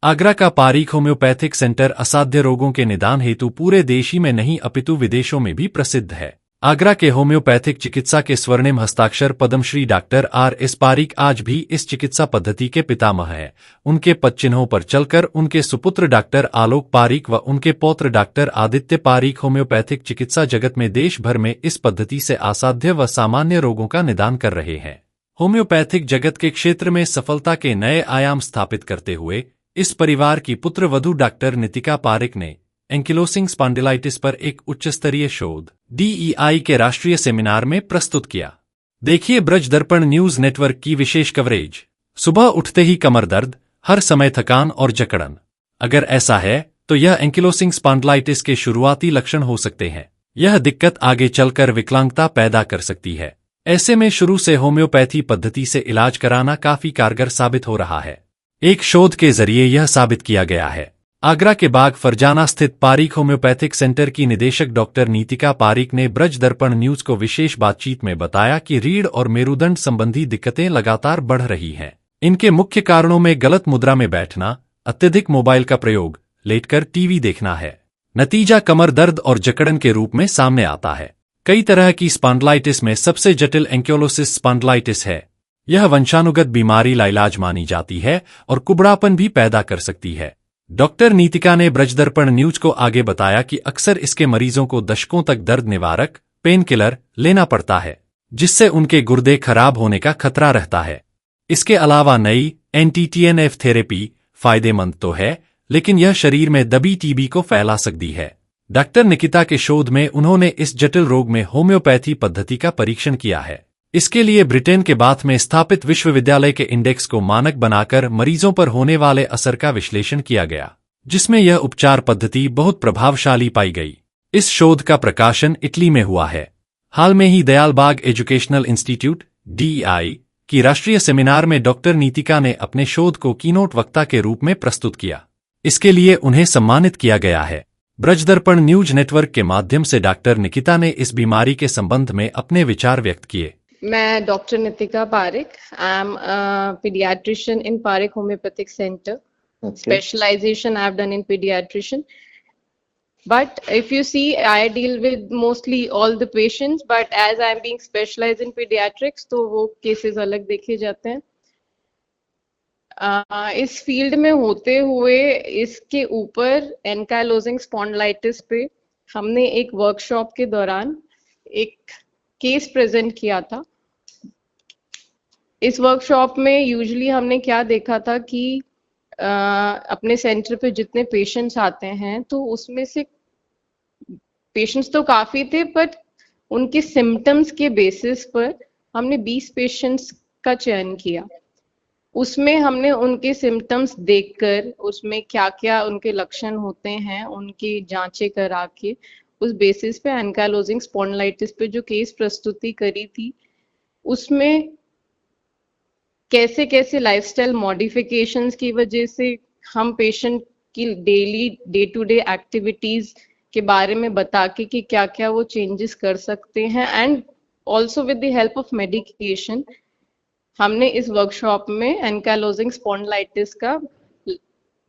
आगरा का Pareek homeopathic centre असाध्य रोगों के निदान हेतु पूरे देश ही में नहीं अपितु विदेशों में भी प्रसिद्ध है। आगरा के होम्योपैथिक चिकित्सा के स्वर्णिम हस्ताक्षर पद्मश्री डॉक्टर R.S. पारीक आज भी इस चिकित्सा पद्धति के पितामह हैं। उनके पदचिन्हों पर चलकर उनके सुपुत्र डॉक्टर आलोक पारीक व उनके पौत्र डॉक्टर आदित्य पारीक होम्योपैथिक चिकित्सा जगत में देश भर में इस पद्धति से असाध्य व सामान्य रोगों का निदान कर रहे हैं। होम्योपैथिक जगत के क्षेत्र में सफलता के नए आयाम स्थापित करते हुए इस परिवार की पुत्र वधू डॉक्टर नितिका पारीक ने एंकिलोसिंग स्पॉन्डिलाइटिस पर एक उच्चस्तरीय शोध DEI के राष्ट्रीय सेमिनार में प्रस्तुत किया। देखिए ब्रज दर्पण न्यूज नेटवर्क की विशेष कवरेज। सुबह उठते ही कमर दर्द, हर समय थकान और जकड़न। अगर ऐसा है तो यह एंकिलोसिंग स्पॉन्डिलाइटिस के शुरुआती लक्षण हो सकते हैं। यह दिक्कत आगे चलकर विकलांगता पैदा कर सकती है। ऐसे में शुरू से होम्योपैथी पद्धति से इलाज कराना काफी कारगर साबित हो रहा है। एक शोध के जरिए यह साबित किया गया है। आगरा के बाग फरजाना स्थित पारीक होम्योपैथिक सेंटर की निदेशक डॉक्टर नीतिका पारीक ने ब्रज दर्पण न्यूज को विशेष बातचीत में बताया कि रीढ़ और मेरुदंड संबंधी दिक्कतें लगातार बढ़ रही हैं। इनके मुख्य कारणों में गलत मुद्रा में बैठना, अत्यधिक मोबाइल का प्रयोग, लेटकर टीवी देखना है। नतीजा कमर दर्द और जकड़न के रूप में सामने आता है। कई तरह की स्पॉन्डिलाइटिस में सबसे जटिल एंकिलोसिस स्पॉन्डिलाइटिस है। यह वंशानुगत बीमारी लाइलाज मानी जाती है और कुबड़ापन भी पैदा कर सकती है। डॉक्टर नीतिका ने ब्रजदर्पण न्यूज को आगे बताया कि अक्सर इसके मरीजों को दशकों तक दर्द निवारक पेन किलर लेना पड़ता है, जिससे उनके गुर्दे खराब होने का खतरा रहता है। इसके अलावा नई एंटी-TNF थेरेपी फायदेमंद तो है, लेकिन यह शरीर में दबी टीबी को फैला सकती है। डॉक्टर निकिता के शोध में उन्होंने इस जटिल रोग में होम्योपैथी पद्धति का परीक्षण किया है। इसके लिए ब्रिटेन के बाथ में स्थापित विश्वविद्यालय के इंडेक्स को मानक बनाकर मरीजों पर होने वाले असर का विश्लेषण किया गया, जिसमें यह उपचार पद्धति बहुत प्रभावशाली पाई गई। इस शोध का प्रकाशन इटली में हुआ है। हाल में ही दयालबाग एजुकेशनल इंस्टीट्यूट DEI की राष्ट्रीय सेमिनार में डॉक्टर नीतिका ने अपने शोध को कीनोट वक्ता के रूप में प्रस्तुत किया। इसके लिए उन्हें सम्मानित किया गया है। ब्रजदर्पण न्यूज नेटवर्क के माध्यम से डॉक्टर निकिता ने इस बीमारी के संबंध में अपने विचार व्यक्त किए। मैं doctor Nitika Pareek, I am paediatrician in Pareek homoeopathic centre. Specialization I have done in pediatrician. But if you see, I deal with mostly all the patients, but as I am being specialized in pediatrics, तो वो cases अलग देखे जाते हैं। इस field में होते हुए इसके ऊपर एंकाइलोजिंग स्पॉन्डिलाइटिस पे हमने एक वर्कशॉप के दौरान एक केस प्रेजेंट किया था। इस वर्कशॉप में यूजुअली हमने क्या देखा था कि अपने सेंटर पे जितने पेशेंट्स आते हैं तो उसमें से पेशेंट्स तो काफी थे, बट उनके सिम्टम्स के बेसिस पर हमने 20 पेशेंट्स का चयन किया। उसमें हमने उनके सिम्टम्स देखकर उसमें क्या क्या उनके लक्षण होते हैं उनकी जांचें करा के उस बेसिस पे एंकाइलोजिंग स्पॉन्डिलाइटिस पे जो केस प्रस्तुति करी थी उसमें कैसे कैसे लाइफस्टाइल मॉडिफिकेशंस की वजह से हम पेशेंट की daily day to day activities के बारे में बता के कि क्या क्या वो चेंजेस कर सकते हैं, and also with the help of medication हमने इस वर्कशॉप में एंकाइलोजिंग स्पॉन्डिलाइटिस का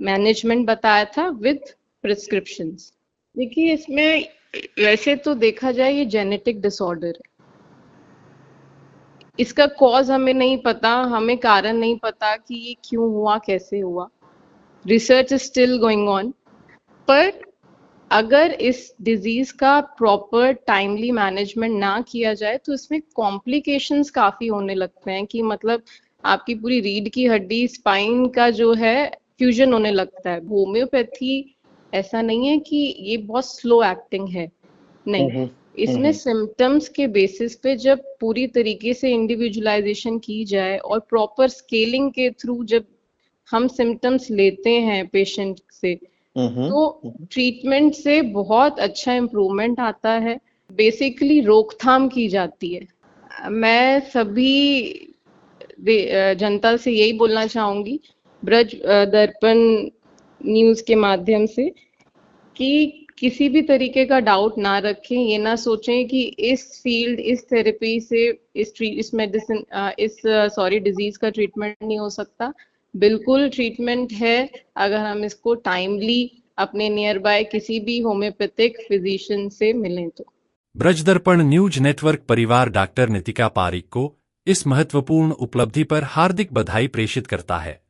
मैनेजमेंट बताया था विद प्रिस्क्रिप्शंस। देखिए, इसमें वैसे तो देखा जाए ये जेनेटिक डिसऑर्डर है। इसका कॉज हमें नहीं पता, हमें कारण नहीं पता कि ये क्यों हुआ, कैसे हुआ। Research is still going on. पर अगर इस डिजीज का प्रॉपर टाइमली मैनेजमेंट ना किया जाए तो इसमें कॉम्प्लिकेशंस काफी होने लगते हैं कि मतलब आपकी पूरी रीढ़ की हड्डी, स्पाइन का जो है फ्यूजन होने लगता है। होम्योपैथी ऐसा नहीं है कि ये बहुत स्लो एक्टिंग है, नहीं। इसमें सिम्टम्स के बेसिस पे जब पूरी तरीके से इंडिविजुअलाइजेशन की जाए और प्रॉपर स्केलिंग के थ्रू जब हम सिम्टम्स लेते हैं पेशेंट से तो ट्रीटमेंट से बहुत अच्छा इम्प्रूवमेंट आता है। बेसिकली रोकथाम की जाती है। मैं सभी जनता से यही बोलना चाहूंगी ब्रज दर्पण न्यूज के माध्यम से कि किसी भी तरीके का डाउट ना रखें। ये ना सोचें कि इस फील्ड, इस थेरेपी से इस मेडिसिन, डिजीज का ट्रीटमेंट नहीं हो सकता। बिल्कुल ट्रीटमेंट है, अगर हम इसको टाइमली अपने नियर बाय किसी भी होम्योपैथिक फिजिशियन से मिलें तो। ब्रज दर्पण न्यूज नेटवर्क परिवार डॉक्टर नितिका पारिक को इस महत्वपूर्ण उपलब्धि पर हार्दिक बधाई प्रेषित करता है।